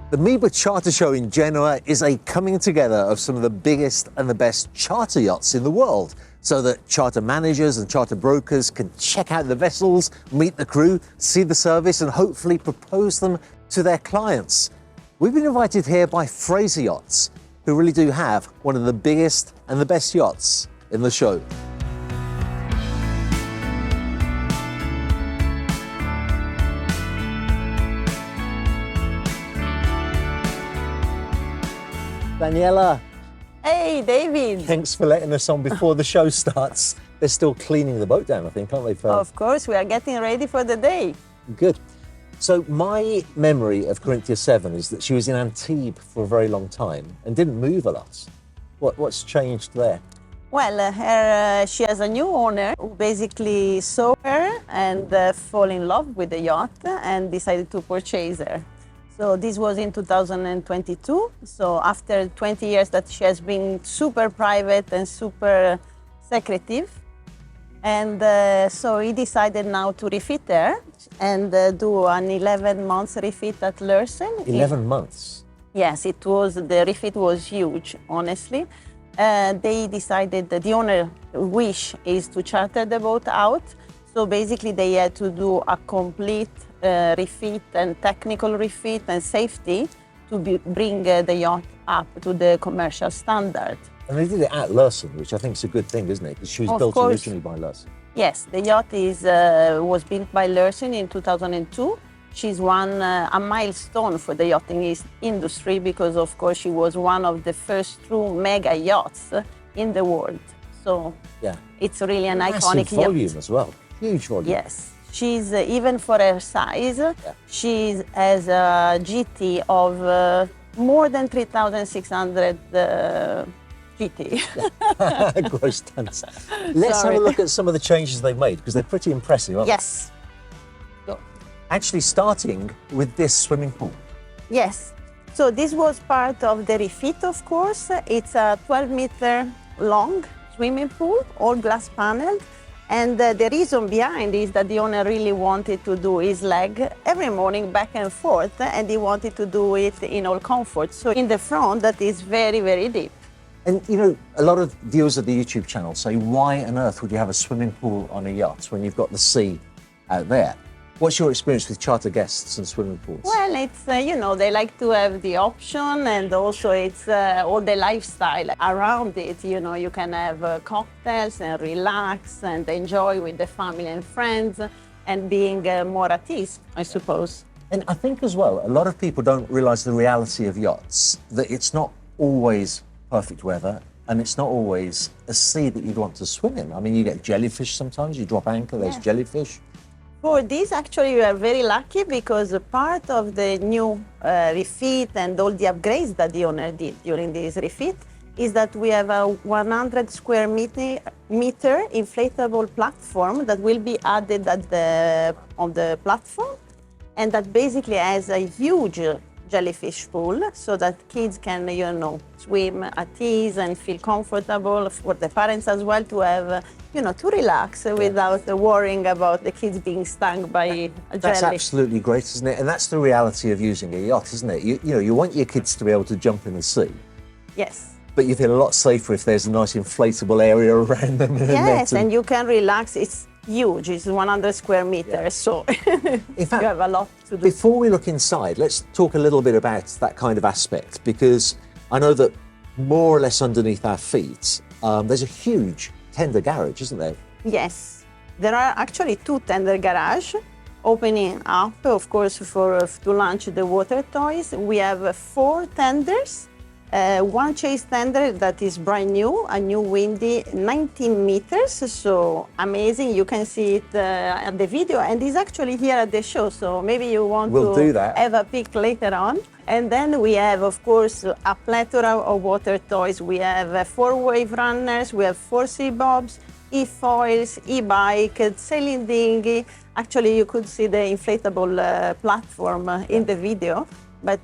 The MIBA Charter Show in Genoa is a coming together of some of the biggest and the best charter yachts in the world, so that charter managers and charter brokers can check out the vessels, meet the crew, see the service, and hopefully propose them to their clients. We've been invited here by Fraser Yachts, who really do have one of the biggest and the best yachts in the show. Daniela. Hey, David. Thanks for letting us on before the show starts. They're still cleaning the boat down, I think, aren't they? Of course, we are getting ready for the day. Good. So my memory of Carinthia VII is that she was in Antibes for a very long time and didn't move a lot. What's changed there? Well, she has a new owner who basically saw her and fall in love with the yacht and decided to purchase her. So this was in 2022. So after 20 years that she has been super private and super secretive. And so he decided now to refit her and do an 11 months refit at Lürssen. 11 months? Yes, the refit was huge, honestly. They decided that the owner wish is to charter the boat out. So basically they had to do a complete refit and technical refit and safety to bring the yacht up to the commercial standard. And they did it at Lürssen, which I think is a good thing, isn't it? Because she was built originally by Lürssen. Yes, the yacht was built by Lürssen in 2002. She's won a milestone for the yachting industry because, of course, she was one of the first true mega yachts in the world. So yeah, it's really an iconic yacht. Volume as well, huge volume. Yes. She's, even for her size, she has a GT of more than 3,600 GT. Gross tons. Let's have a look at some of the changes they've made, because they're pretty impressive, aren't yes. they? Yes. Actually starting with this swimming pool. Yes. So this was part of the refit, of course. It's a 12-meter long swimming pool, all glass paneled. And the reason behind is that the owner really wanted to do his leg every morning back and forth, and he wanted to do it in all comfort. So in the front, that is very, very deep. And you know, a lot of viewers of the YouTube channel say, why on earth would you have a swimming pool on a yacht when you've got the sea out there? What's your experience with charter guests and swimming pools? Well, it's, you know, they like to have the option, and also it's all the lifestyle around it. You know, you can have cocktails and relax and enjoy with the family and friends and being more at ease, I suppose. And I think as well, a lot of people don't realize the reality of yachts, that it's not always perfect weather and it's not always a sea that you'd want to swim in. I mean, you get jellyfish sometimes, you drop anchor, there's jellyfish. For this, actually, we are very lucky because a part of the new refit and all the upgrades that the owner did during this refit is that we have a 100 square meter inflatable platform that will be added on the platform, and that basically has a huge jellyfish pool so that kids can, you know, swim at ease and feel comfortable, for the parents as well to have, you know, to relax without worrying about the kids being stung by a jelly. That's absolutely great, isn't it? And that's the reality of using a yacht, isn't it? You know, you want your kids to be able to jump in the sea. Yes. But you feel a lot safer if there's a nice inflatable area around them. Yes, and you can relax. It's huge. It's 100 square meters, so in fact, you have a lot to do. Before we look inside, let's talk a little bit about that kind of aspect, because I know that more or less underneath our feet, there's a huge tender garage, isn't there? Yes, there are actually two tender garages opening up, of course, to launch the water toys. We have 4 tenders. One chase tender that is brand new, a new windy 19 meters, so amazing. You can see it at the video, and it's actually here at the show, so maybe you want to have a pic later on. And then we have, of course, a plethora of water toys. We have 4 wave runners, we have 4 sea bobs, e-foils, e-bike, sailing dinghy. Actually, you could see the inflatable platform in the video. But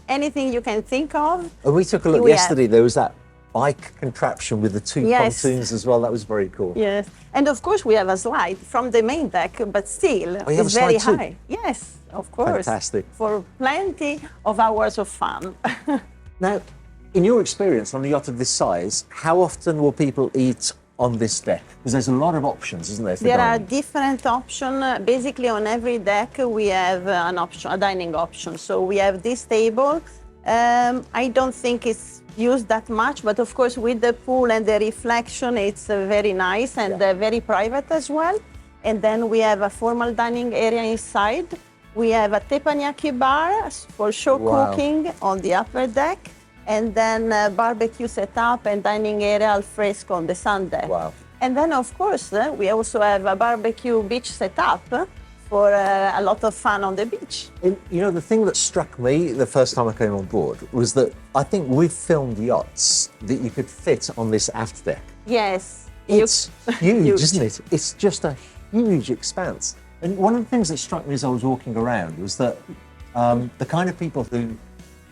anything you can think of. And we took a look yesterday, there was that bike contraption with the 2 pontoons as well. That was very cool. Yes. And of course we have a slide from the main deck, but still it's very high. Yes. of course. Fantastic. For plenty of hours of fun. Now, in your experience on a yacht of this size, how often will people eat on this deck? Because there's a lot of options, isn't there? For There are dining? different options. Basically, on every deck, we have an option, a dining option. So we have this table. I don't think it's used that much, but of course, with the pool and the reflection, it's very nice and very private as well. And then we have a formal dining area inside. We have a teppanyaki bar for show cooking on the upper deck. And then barbecue setup and dining area al fresco on the Sundeck. Wow. And then, of course, we also have a barbecue beach setup for a lot of fun on the beach. And, you know, the thing that struck me the first time I came on board was that I think we've filmed yachts that you could fit on this aft deck. Yes. It's huge, isn't it? It's just a huge expanse. And one of the things that struck me as I was walking around was that the kind of people who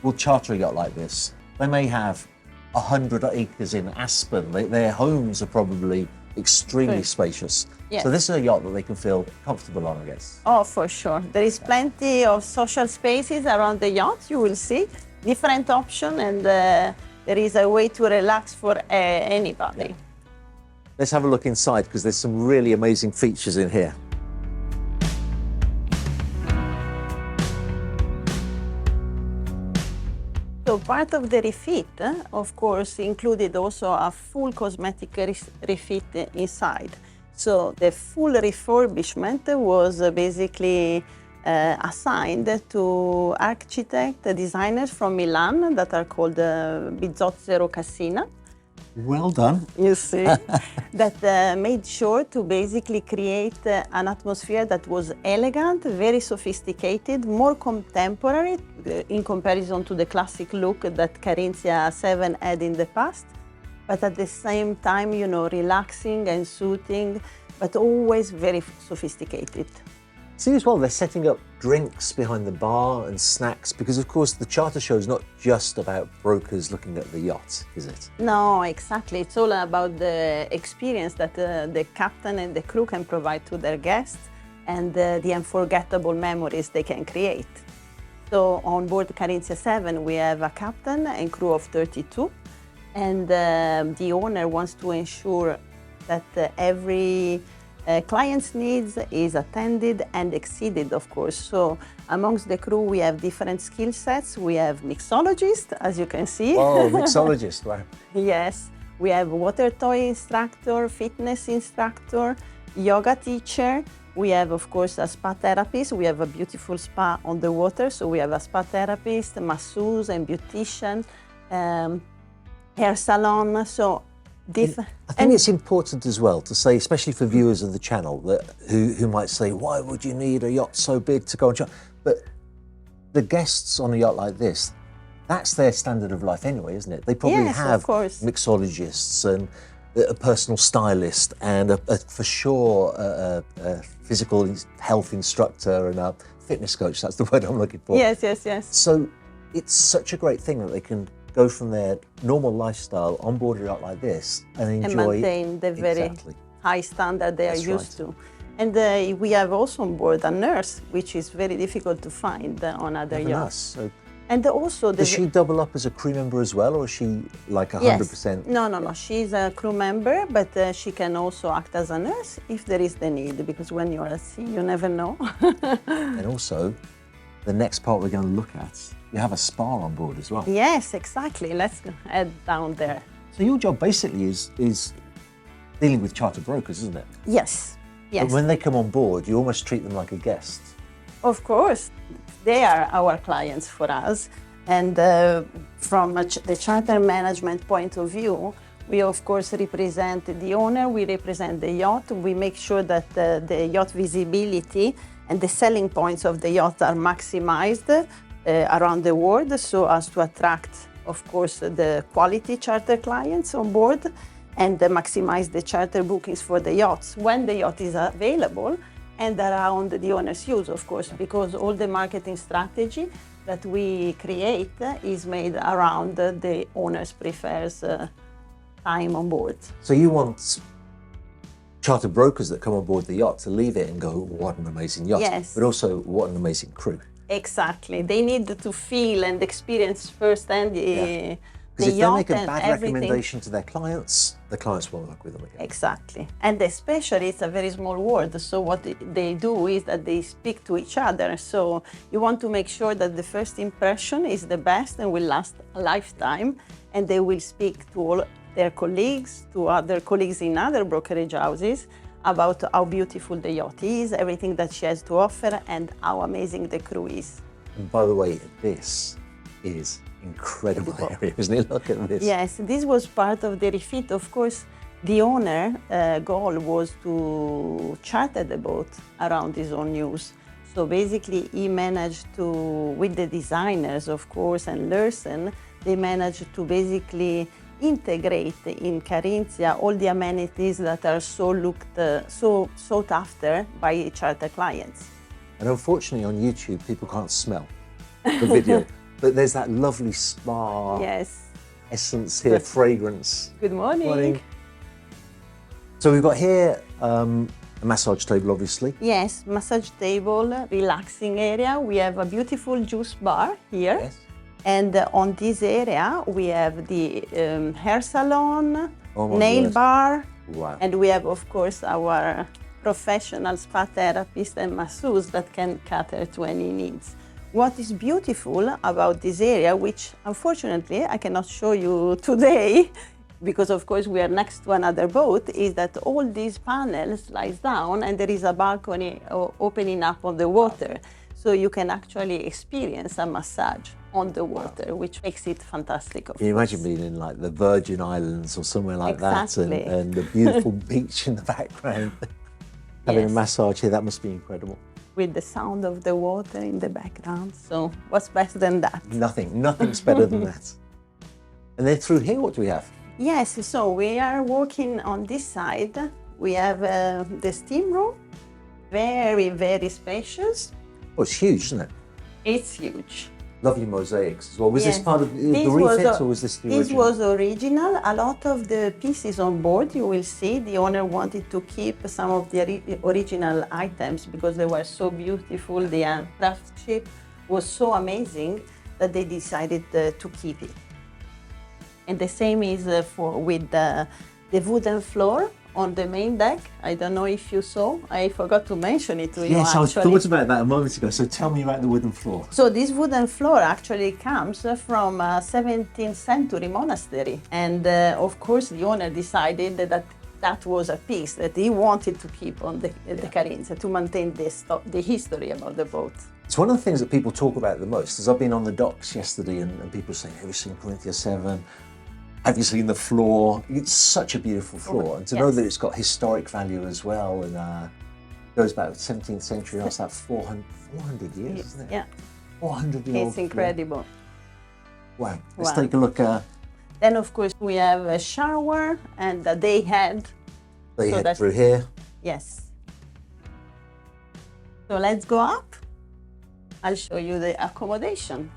will charter a yacht like this, they may have 100 acres in Aspen. Their homes are probably extremely spacious. Yes. So this is a yacht that they can feel comfortable on, I guess. Oh, for sure. There is plenty of social spaces around the yacht. You will see different options, and there is a way to relax for anybody. Let's have a look inside, because there's some really amazing features in here. So part of the refit, of course, included also a full cosmetic refit inside. So the full refurbishment was basically assigned to architect designers from Milan that are called Bizzozzero Cassina. Well done. You see, that made sure to basically create an atmosphere that was elegant, very sophisticated, more contemporary in comparison to the classic look that Carinthia VII had in the past, but at the same time, you know, relaxing and soothing, but always very sophisticated. See as well, they're setting up drinks behind the bar and snacks, because of course the charter show is not just about brokers looking at the yacht, is it? No, exactly. It's all about the experience that the captain and the crew can provide to their guests and the unforgettable memories they can create. So on board Carinthia VII, we have a captain and crew of 32, and the owner wants to ensure that every client's needs is attended and exceeded, of course. So amongst the crew, we have different skill sets. We have mixologists, as you can see. Oh, mixologist, wow. Yes, we have water toy instructor, fitness instructor, yoga teacher. We have, of course, a spa therapist. We have a beautiful spa on the water. So we have a spa therapist, masseuse and beautician, hair salon. So I think it's important as well to say, especially for viewers of the channel, that who might say, why would you need a yacht so big to go on charter? But the guests on a yacht like this, that's their standard of life anyway, isn't it? They probably have mixologists and a personal stylist and for sure a physical health instructor and a fitness coach. That's the word I'm looking for. Yes, yes, yes. So it's such a great thing that they can go from their normal lifestyle on board a yacht like this and enjoy and maintain the very high standard they are used to. And we have also on board a nurse, which is very difficult to find on other yachts. So and also, does she double up as a crew member as well, or is she like 100%? Yes. No. She's a crew member, but she can also act as a nurse if there is the need, because when you're at sea, you never know. And also, the next part we're going to look at, you have a spa on board as well. Yes, exactly. Let's head down there. So your job basically is dealing with charter brokers, isn't it? Yes, yes. But when they come on board, you almost treat them like a guest. Of course. They are our clients for us. And from the charter management point of view, we of course represent the owner, we represent the yacht, we make sure that the yacht visibility and the selling points of the yacht are maximized around the world, so as to attract, of course, the quality charter clients on board and maximize the charter bookings for the yachts when the yacht is available and around the owner's use, of course, because all the marketing strategy that we create is made around the owner's prefers time on board. So you want charter brokers that come on board the yacht to leave it and go, what an amazing yacht. Yes. But also, what an amazing crew. Exactly. They need to feel and experience firsthand the Because if they yacht make a and bad everything. recommendation to their clients, the clients won't work with them again. Exactly. And especially it's a very small world. So what they do is that they speak to each other. So you want to make sure that the first impression is the best and will last a lifetime. And they will speak to all their colleagues, to other colleagues in other brokerage houses about how beautiful the yacht is, everything that she has to offer, and how amazing the crew is. And by the way, this is incredible area, isn't it? Look at this. Yes, this was part of the refit. Of course, the owner goal was to charter the boat around his own use. So basically, he managed to, with the designers, of course, and Lürssen, they managed to basically integrate in Carinthia all the amenities that are so sought after by charter clients. And unfortunately, on YouTube, people can't smell the video. But there's that lovely spa essence here, fragrance. Good morning. Morning. So we've got here a massage table, obviously. Yes, massage table, relaxing area. We have a beautiful juice bar here. Yes. And on this area, we have the hair salon, nail word. bar, Wow. and we have, of course, our professional spa therapist and masseuse that can cater to any needs. What is beautiful about this area, which unfortunately I cannot show you today, because of course we are next to another boat, is that all these panels lies down and there is a balcony opening up on the water. So you can actually experience a massage on the water, which makes it fantastic. Can you imagine being in like the Virgin Islands or somewhere like Exactly. that and the beautiful beach in the background? Having a massage here, that must be incredible. With the sound of the water in the background. So what's better than that? Nothing's better than that. And then through here, what do we have? Yes, so we are working on this side. We have the steam room, very, very spacious. Oh, it's huge, isn't it? It's huge. Lovely mosaics as well. Was this Yes. part of the This refit was or was this the original? This was original. A lot of the pieces on board, you will see, the owner wanted to keep some of the original items because they were so beautiful. The craftsmanship was so amazing that they decided to keep it. And the same is with the wooden floor on the main deck. I don't know if you saw. I forgot to mention it to you. Yes, I actually. thought about that a moment ago. So tell me about the wooden floor. So this wooden floor actually comes from a 17th century monastery. And of course, the owner decided that that was a piece that he wanted to keep on the Corintha to maintain the history about the boat. It's one of the things that people talk about the most. As I've been on the docks yesterday and people say, have you seen Carinthia VII? Have you seen the floor? It's such a beautiful floor. And to know that it's got historic value as well, and goes back to the 17th century, that's like 400 years, isn't it? Yeah. 400-year-old It's incredible. Wow. Let's take a look. Then, of course, we have a shower and a day head. They head through here. Yes. So let's go up. I'll show you the accommodation.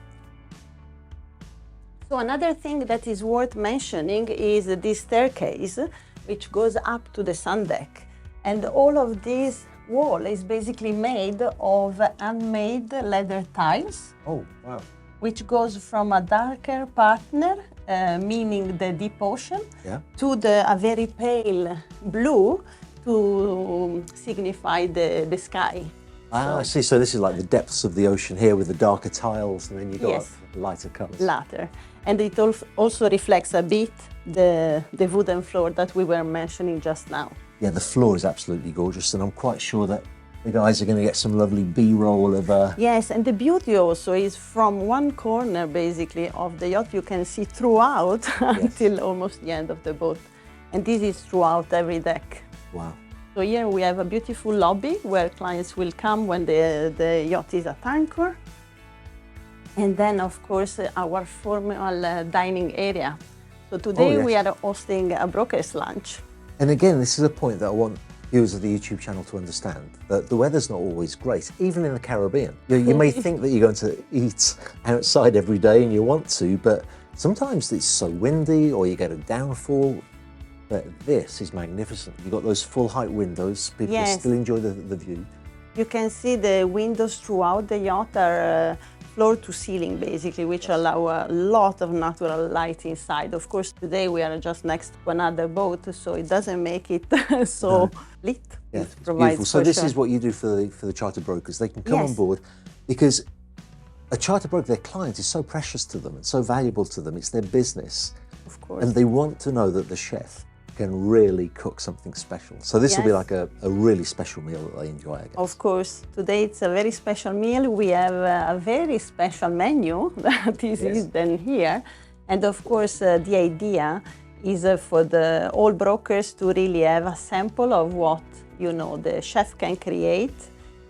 So another thing that is worth mentioning is this staircase, which goes up to the Sundeck. And all of this wall is basically made of handmade leather tiles. Oh, wow. Which goes from a darker partner, meaning the deep ocean, to a very pale blue to signify the sky. Ah, I see. So this is like the depths of the ocean here with the darker tiles, and then you got lighter colours. Later. And it also reflects a bit the wooden floor that we were mentioning just now. Yeah, the floor is absolutely gorgeous, and I'm quite sure that the guys are going to get some lovely B-roll of... Yes, and the beauty also is from one corner, basically, of the yacht, you can see throughout until almost the end of the boat. And this is throughout every deck. Wow. So here we have a beautiful lobby where clients will come when the yacht is at anchor. And then, of course, our formal dining area. So today we are hosting a broker's lunch. And again, this is a point that I want viewers of the YouTube channel to understand, that the weather's not always great, even in the Caribbean. You may think that you're going to eat outside every day and you want to, but sometimes it's so windy or you get a downfall. But this is magnificent. You've got those full height windows. People Yes. still enjoy the view. You can see the windows throughout the yacht are floor to ceiling basically, which allow a lot of natural light inside. Of course, today we are just next to another boat, so it doesn't make it so lit. Yeah, It it's provides beautiful. So for this sure. is what you do for the charter brokers. They can come on Yes. board because a charter broker, their client is so precious to them, it's so valuable to them, it's their business. Of course. And they want to know that the chef can really cook something special. So this will be Yes. like a really special meal that they enjoy, I guess. Of course, today it's a very special meal. We have a very special menu that is Yes. hidden here. And of course, the idea is for all brokers to really have a sample of what, the chef can create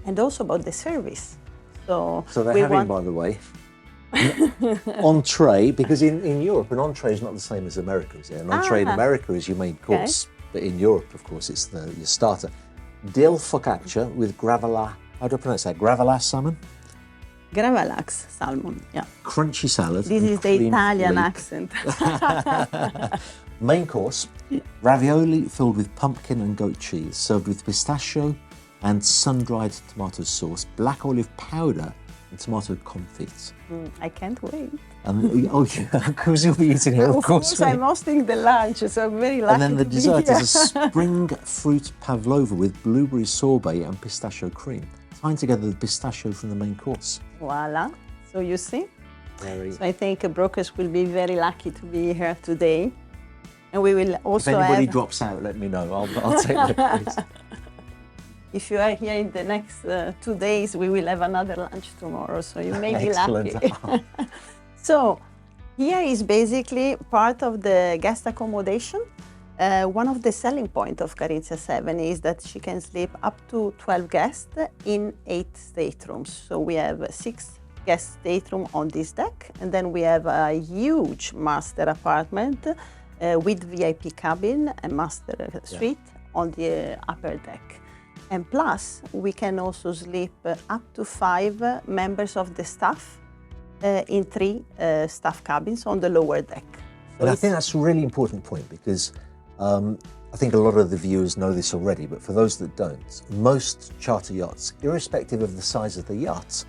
and also about the service. So So we they're having, by the way, entree, because in Europe, an entree is not the same as America, is it? An entree in America is your main course, but in Europe, of course, it's your starter. Dill focaccia with gravlax, how do I pronounce that? Gravlax salmon? Gravlax salmon, yeah. Crunchy salad. This and is the cream Italian leek. accent. Main course, ravioli filled with pumpkin and goat cheese, served with pistachio and sun-dried tomato sauce, black olive powder, and tomato confit. I can't wait. Oh, yeah, of course you'll be eating it, of course. I'm hosting the lunch, so I'm very lucky And then the to be dessert here. is a spring fruit pavlova with blueberry sorbet and pistachio cream, tying together the pistachio from the main course. Voila. So you see? Very. So I think brokers will be very lucky to be here today. And we will If also anybody have, drops out, let me know. I'll take their place. if you are here in the next 2 days, we will have another lunch tomorrow. So you may be Excellent. lucky. So here is basically part of the guest accommodation. One of the selling points of Carinthia VII is that she can sleep up to 12 guests in 8 staterooms. So we have 6 guest stateroom on this deck, and then we have a huge master apartment with VIP cabin and master suite on the upper deck. And plus, we can also sleep up to 5 members of the staff in 3 staff cabins on the lower deck. So And I it's- think that's a really important point because I think a lot of the viewers know this already, but for those that don't, most charter yachts, irrespective of the size of the yacht,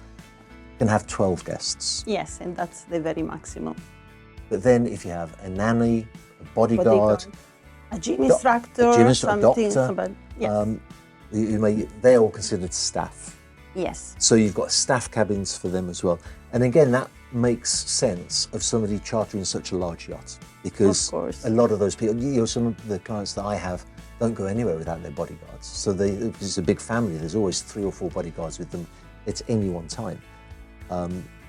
can have 12 guests. Yes, and that's the very maximum. But then if you have a nanny, a bodyguard, a gym instructor, a gym instructor, something. doctor, But yes, they're all considered staff. yes, So you've got staff cabins for them as well. And again, that makes sense of somebody chartering such a large yacht because Of course. a lot of those people, some of the clients that I have don't go anywhere without their bodyguards. So it's a big family. There's always 3 or 4 bodyguards with them at any one time.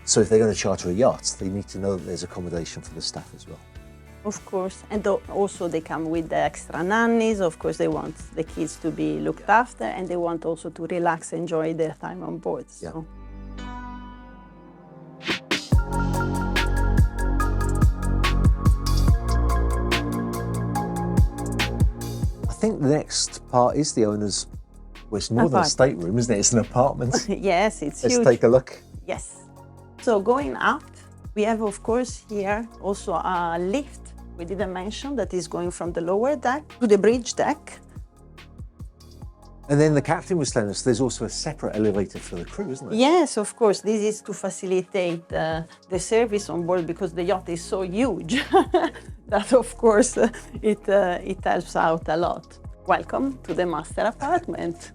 So if they're going to charter a yacht, they need to know that there's accommodation for the staff as well. of course. And also they come with the extra nannies. Of course, they want the kids to be looked after, and they want also to relax, enjoy their time on board. So. I think the next part is the owner's, well, it's more than a Apartment. stateroom, isn't it? It's an apartment. Yes, it's Let's huge. take a look. Yes. So going up, we have, of course, here also a lift we didn't mention that is going from the lower deck to the bridge deck. And then the captain was telling us there's also a separate elevator for the crew, isn't there? Yes, of course, this is to facilitate the service on board because the yacht is so huge that, of course, it helps out a lot. Welcome to the master apartment.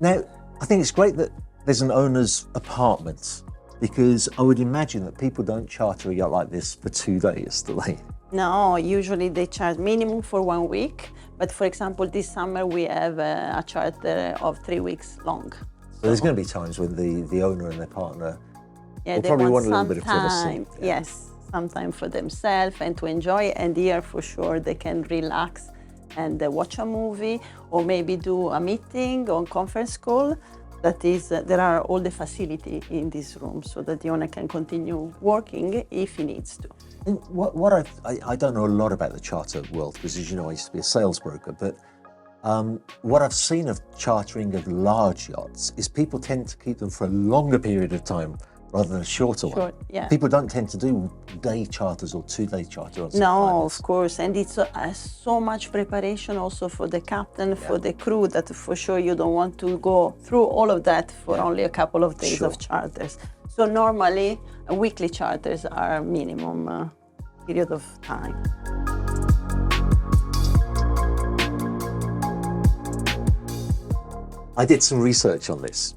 Now, I think it's great that there's an owner's apartment because I would imagine that people don't charter a yacht like this for 2 days, do they? No, usually they charge minimum for 1 week. But for example, this summer we have a charter of 3 weeks long. So there's going to be times when the owner and their partner Yeah, will they probably want a little some bit of privacy. time, yes, some time for themselves and to enjoy. And here, for sure, they can relax and watch a movie or maybe do a meeting or conference call. That is, there are all the facility in this room so that the owner can continue working if he needs to. And I don't know a lot about the charter world because, as you know, I used to be a sales broker, but what I've seen of chartering of large yachts is people tend to keep them for a longer period of time rather than a shorter one. Short, yeah. People don't tend to do day charters or 2-day charters on some No, clients. of course, and it's so much preparation also for the captain, for the crew, that for sure you don't want to go through all of that for only a couple of days of charters. So normally, weekly charters are minimum period of time. I did some research on this,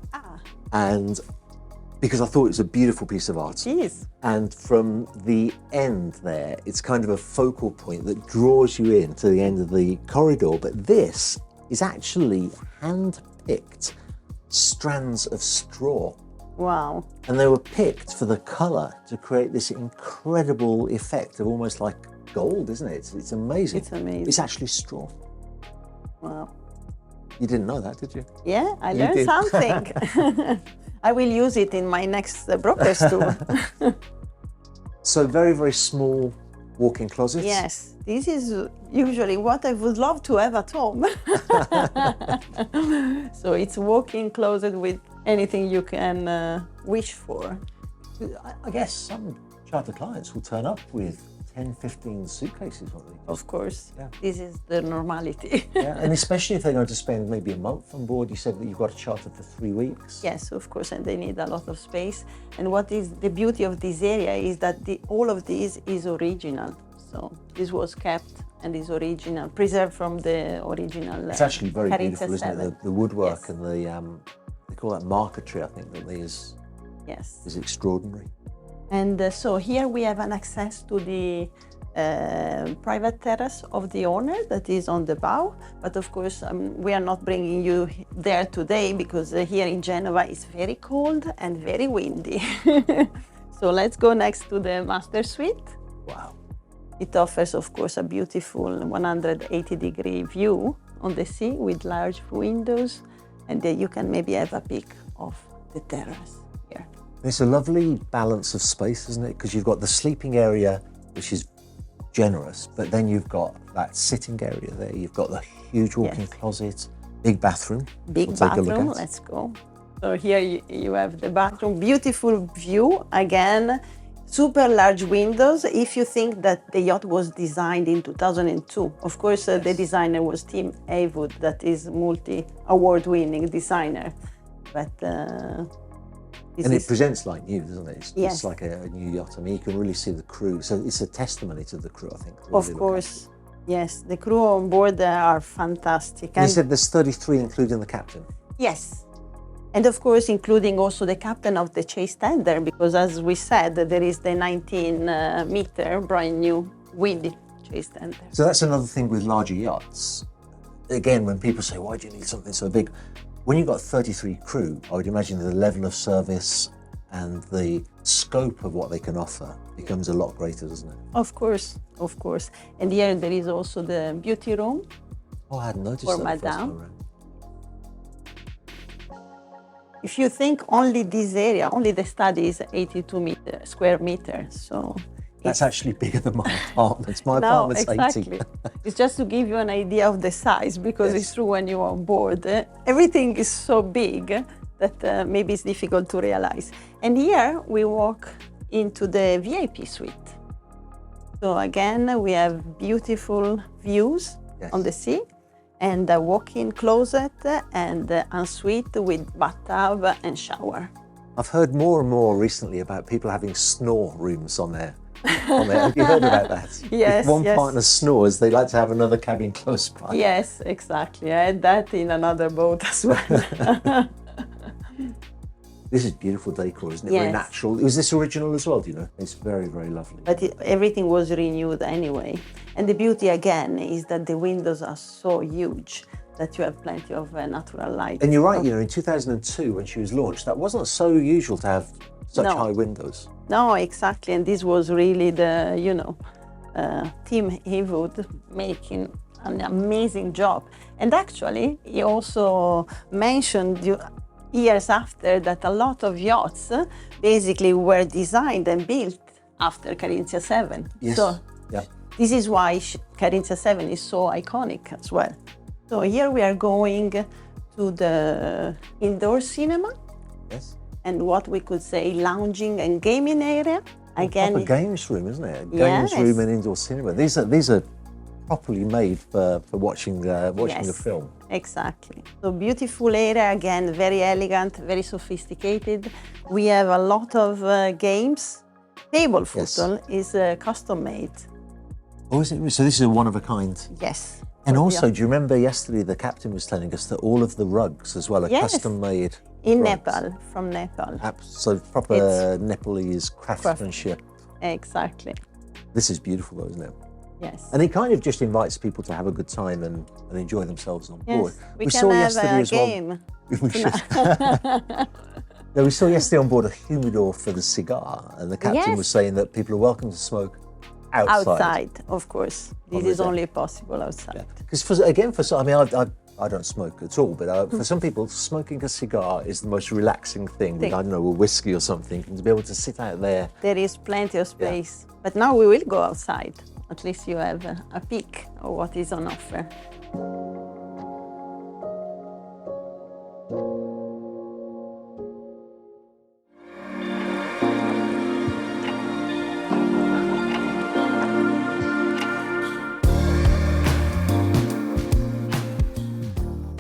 and because I thought it was a beautiful piece of art. Cheers. And from the end there, it's kind of a focal point that draws you in to the end of the corridor. But this is actually hand-picked strands of straw. Wow. And they were picked for the colour to create this incredible effect of almost like gold, isn't it? It's amazing. It's amazing. It's actually straw. Wow. You didn't know that, did you? Yeah, I You learned did. something. I will use it in my next broker's tour. So very, very small walk-in closets. Yes, this is usually what I would love to have at home. So it's walk-in closet with anything you can wish for. I guess some charter clients will turn up with 10, 15 suitcases, won't they? Of course, Yeah. this is the normality. Yeah, and especially if they're going to spend maybe a month on board. You said that you've got a charter for 3 weeks. Yes, of course, and they need a lot of space. And what is the beauty of this area is that all of this is original. So this was kept and is original, preserved from the original. It's actually very Carinthia beautiful, isn't VII. it? The woodwork Yes. and the they call that marquetry, I think, that Yes. is extraordinary. And so here we have an access to the private terrace of the owner that is on the bow. But of course, we are not bringing you there today because here in Genova it's very cold and very windy. So let's go next to the master suite. Wow. It offers, of course, a beautiful 180-degree view on the sea with large windows. And then you can maybe have a peek of the terrace here. It's a lovely balance of space, isn't it? Because you've got the sleeping area, which is generous, but then you've got that sitting area there. You've got the huge walk-in closet, big bathroom. Big We'll take a look bathroom, at. let's go. So here you have the bathroom, beautiful view, again, super large windows. If you think that the yacht was designed in 2002, of course, the designer was Tim Haywood, that is multi-award winning designer. But And it presents like new, doesn't it? It's, Yes. it's like a new yacht. I mean, you can really see the crew. So it's a testimony to the crew, I think. to Of really look course, yes, the crew on board are fantastic. at. You said there's 33, including the captain. Yes. And of course, including also the captain of the chase tender, because as we said, there is the 19-meter brand new windy chase tender. So that's another thing with larger yachts. Again, when people say, why do you need something so big? When you've got 33 crew, I would imagine the level of service and the scope of what they can offer becomes a lot greater, doesn't it? Of course, of course. And here there is also the beauty room. Oh, I hadn't noticed For that the first Madame. time around. If you think only this area, only the study is 82 square meters. So That's actually bigger than my apartment. My no, apartment's exactly. 80. It's just to give you an idea of the size, because Yes. it's true when you're on board. Everything is so big that maybe it's difficult to realize. And here we walk into the VIP suite. So again, we have beautiful views Yes. on the sea, and a walk-in closet and ensuite with bathtub and shower. I've heard more and more recently about people having snore rooms on there. Have you heard about that? Yes, If one yes. partner snores, they like to have another cabin close by. Yes, exactly. I had that in another boat as well. This is beautiful decor, isn't it? Very Yes. natural. Was this original as well, do you know? It's very, very lovely. But everything was renewed anyway. And the beauty again is that the windows are so huge that you have plenty of natural light. And you're right, you know, in 2002 when she was launched, that wasn't so usual to have such No. high windows. No, exactly. And this was really the, Tim Haywood making an amazing job. And actually, he also mentioned years after that a lot of yachts basically were designed and built after Carinthia VII. Yes. So Yeah. this is why Carinthia VII is so iconic as well. So here we are going to the indoor cinema. Yes. and what we could say lounging and gaming area. Again, proper games room, isn't it? A games room and indoor cinema. These are properly made for watching a film. Exactly. So beautiful area, again, very elegant, very sophisticated. We have a lot of games. Table futsal is custom made. Oh, is it? So this is a one of a kind? Yes. And also, do you remember yesterday the captain was telling us that all of the rugs as well are custom made? In rugs. Nepal, from Nepal. So proper Nepalese craftsmanship. Exactly. This is beautiful though, isn't it? Yes. And it kind of just invites people to have a good time and enjoy themselves on board. Yes. We can have a game. We should. No, we saw yesterday on board a humidor for the cigar, and the captain was saying that people are welcome to smoke outside. Outside, of course. This is only possible outside. Because I don't smoke at all, but for some people, smoking a cigar is the most relaxing thing. With, I don't know, a whiskey or something, and to be able to sit out there. There is plenty of space. But now we will go outside. At least you have a peek of what is on offer.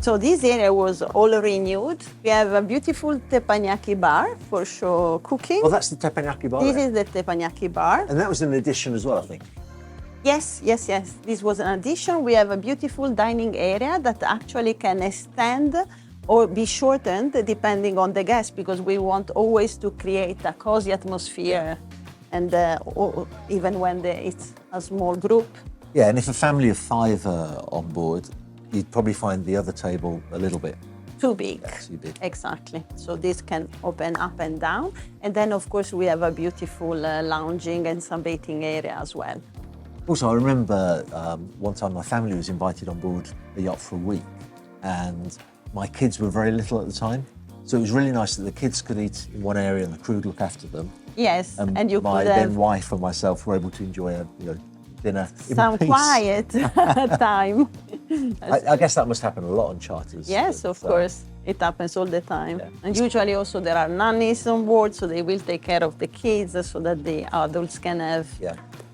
So this area was all renewed. We have a beautiful teppanyaki bar for show cooking. Oh, that's the teppanyaki bar. This is the teppanyaki bar. And that was an addition as well, I think. Yes. This was an addition. We have a beautiful dining area that actually can extend or be shortened depending on the guest, because we want always to create a cozy atmosphere, and even when it's a small group. Yeah, and if a family of 5 are on board, you'd probably find the other table a little bit too big. Yeah, too big. Exactly. So this can open up and down. And then, of course, we have a beautiful lounging and sunbathing area as well. Also, I remember one time my family was invited on board a yacht for a week, and my kids were very little at the time. So it was really nice that the kids could eat in one area and the crew would look after them. Yes, and you my could then wife and myself were able to enjoy a dinner some in peace. Quiet time. I guess that must happen a lot on charters. Yes, of course. It happens all the time. Yeah. And usually also there are nannies on board, so they will take care of the kids so that the adults can have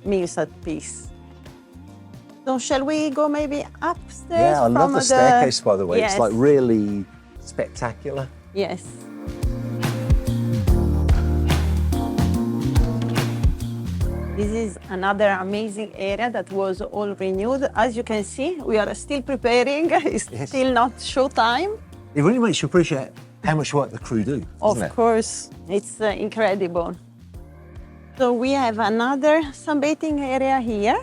meals at peace. So shall we go maybe upstairs? Yeah, I love the staircase, by the way. Yes. It's like really spectacular. Yes. This is another amazing area that was all renewed. As you can see, we are still preparing. It's still not show time. It really makes you appreciate how much work the crew do, doesn't it? Of course, it's incredible. So we have another sunbathing area here.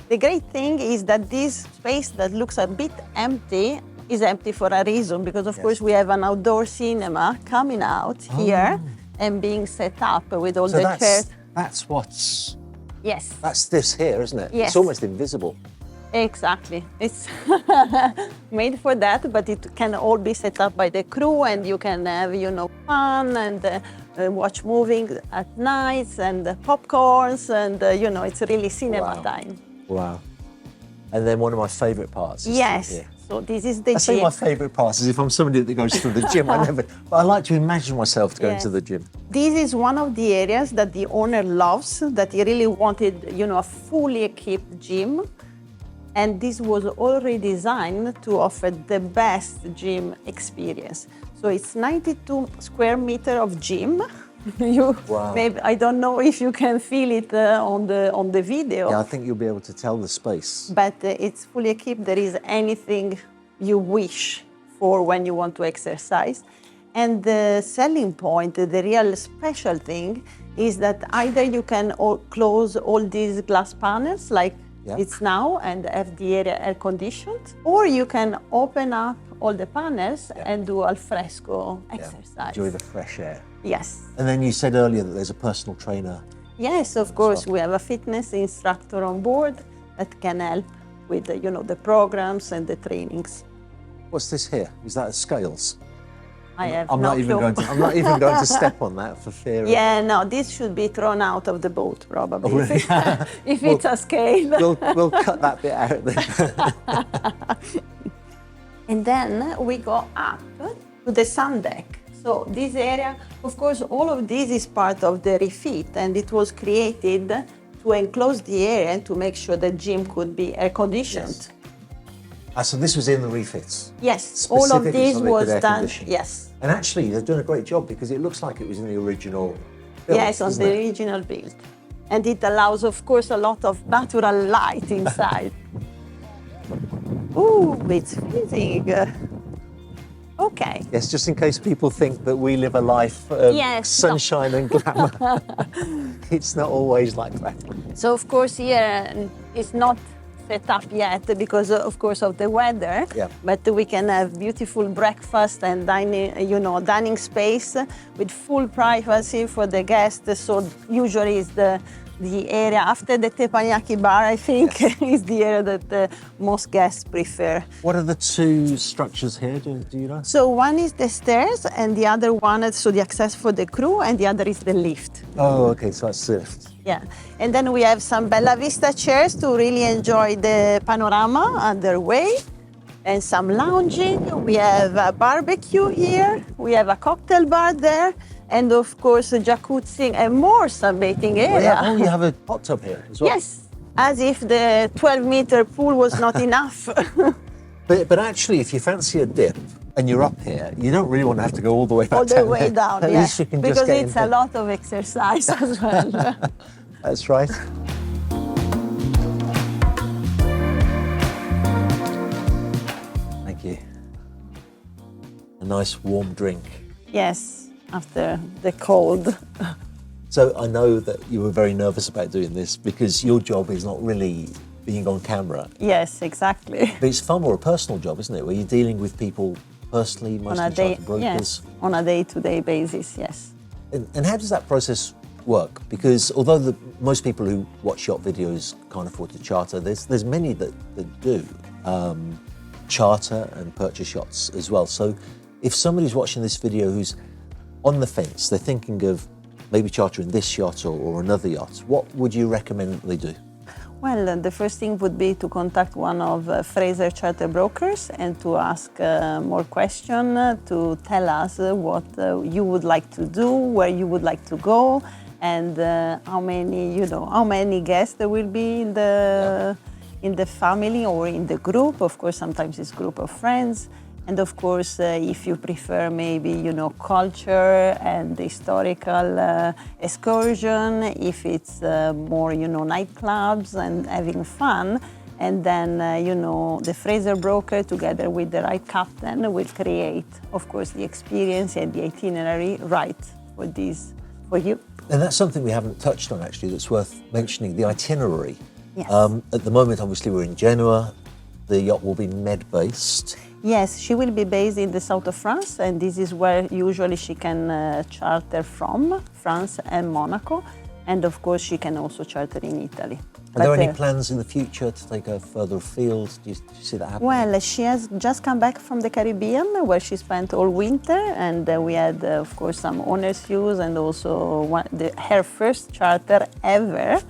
The great thing is that this space that looks a bit empty is empty for a reason, because of course we have an outdoor cinema coming out here and being set up with all the chairs. That's what's... Yes. That's this here, isn't it? Yes. It's almost invisible. Exactly. It's made for that, but it can all be set up by the crew, and you can have, fun and watch movies at nights and popcorns, and, it's really cinema time. Wow. And then one of my favourite parts is here. So this is the I gym. say my favourite part is if I'm somebody that goes to the gym. But I like to imagine myself going to the gym. This is one of the areas that the owner loves, that he really wanted, a fully equipped gym. And this was already designed to offer the best gym experience. So it's 92 square meter of gym. Maybe, I don't know if you can feel it on the video. Yeah, I think you'll be able to tell the space. But it's fully equipped. There is anything you wish for when you want to exercise. And the selling point, the real special thing, is that either you can close all these glass panels like it's now and have the area air conditioned, or you can open up all the panels and do al fresco exercise. Enjoy the fresh air. Yes. And then you said earlier that there's a personal trainer. Yes, of course. We have a fitness instructor on board that can help with the programs and the trainings. What's this here? Is that scales? I'm not even going to step on that for fear. No, this should be thrown out of the boat probably. Oh, really? If it's a scale. We'll cut that bit out then. And then we go up to the Sundeck. So this area, of course, all of this is part of the refit, and it was created to enclose the area and to make sure the gym could be air conditioned. Yes. So this was in the refits? Yes, all of Specifically this so they was could air done, condition. yes. And actually, they've done a great job because it looks like it was in the original build, Yes, on doesn't the it? original build. And it allows, of course, a lot of natural light inside. Ooh, it's freezing. Okay. Yes, just in case people think that we live a life of Yes, sunshine and glamour. It's not always like that. So, of course, here it's not set up yet because, of course, of the weather. Yeah. But we can have beautiful breakfast and dining space with full privacy for the guests. So usually it's the area after the teppanyaki bar, I think, is the area that most guests prefer. What are the two structures here? Do you know? So one is the stairs and the other one, so the access for the crew, and the other is the lift. Oh, okay, so that's the lift. Yeah, and then we have some Bella Vista chairs to really enjoy the panorama underway, and some lounging. We have a barbecue here, we have a cocktail bar there, and of course a jacuzzi and more sunbathing area. Oh, you have a hot tub here as well? Yes, as if the 12-meter pool was not enough. But actually, if you fancy a dip and you're up here, you don't really want to have to go all the way back All the way down, At yeah, least you can because just get it's in a here. lot of exercise as well. That's right. Thank you. A nice warm drink. Yes, after the cold. So I know that you were very nervous about doing this because your job is not really being on camera, Yes, exactly. but it's far more a personal job, isn't it? Where you're dealing with people personally, mostly chartered brokers. yes, on a day-to-day basis, yes. And how does that process work? Because although most people who watch yacht videos can't afford to charter, there's many that do charter and purchase yachts as well. So if somebody's watching this video who's on the fence, they're thinking of maybe chartering this yacht or another yacht, what would you recommend that they do? Well, the first thing would be to contact one of Fraser Charter Brokers and to ask more questions, to tell us what you would like to do, where you would like to go, and how many guests there will be in the family or in the group. Of course, sometimes it's a group of friends. And of course, if you prefer maybe, culture and historical excursion, if it's more, nightclubs and having fun, and then, the Fraser broker together with the right captain will create, of course, the experience and the itinerary right for you. And that's something we haven't touched on actually that's worth mentioning, the itinerary. Yes. At the moment, obviously, we're in Genoa. The yacht will be Med-based. Yes, she will be based in the south of France, and this is where usually she can charter from, France and Monaco. And of course, she can also charter in Italy. Are there any plans in the future to take her further afield? Do you see that happening? Well, she has just come back from the Caribbean, where she spent all winter, and we had, of course, some owner's use and also her first charter ever.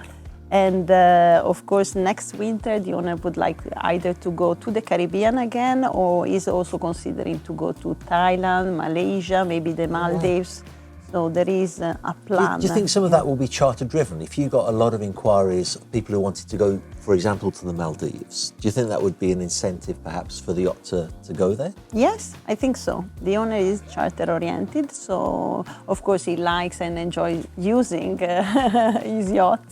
And of course, next winter, the owner would like either to go to the Caribbean again, or is also considering to go to Thailand, Malaysia, maybe the Maldives. So there is a plan. Do you think some of that will be charter driven? If you got a lot of inquiries, people who wanted to go, for example, to the Maldives, do you think that would be an incentive perhaps for the yacht to go there? Yes, I think so. The owner is charter oriented, so of course he likes and enjoys using his yacht,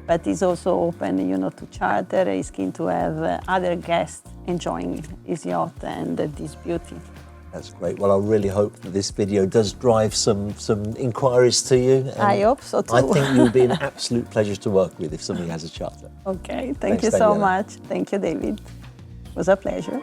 but he's also open, to charter. He's keen to have other guests enjoying his yacht and this beauty. That's great. Well, I really hope that this video does drive some inquiries to you. And I hope so too. I think you'll be an absolute pleasure to work with if somebody has a charter. Okay, thank Thanks, you so Daniela. much. Thank you, David. It was a pleasure.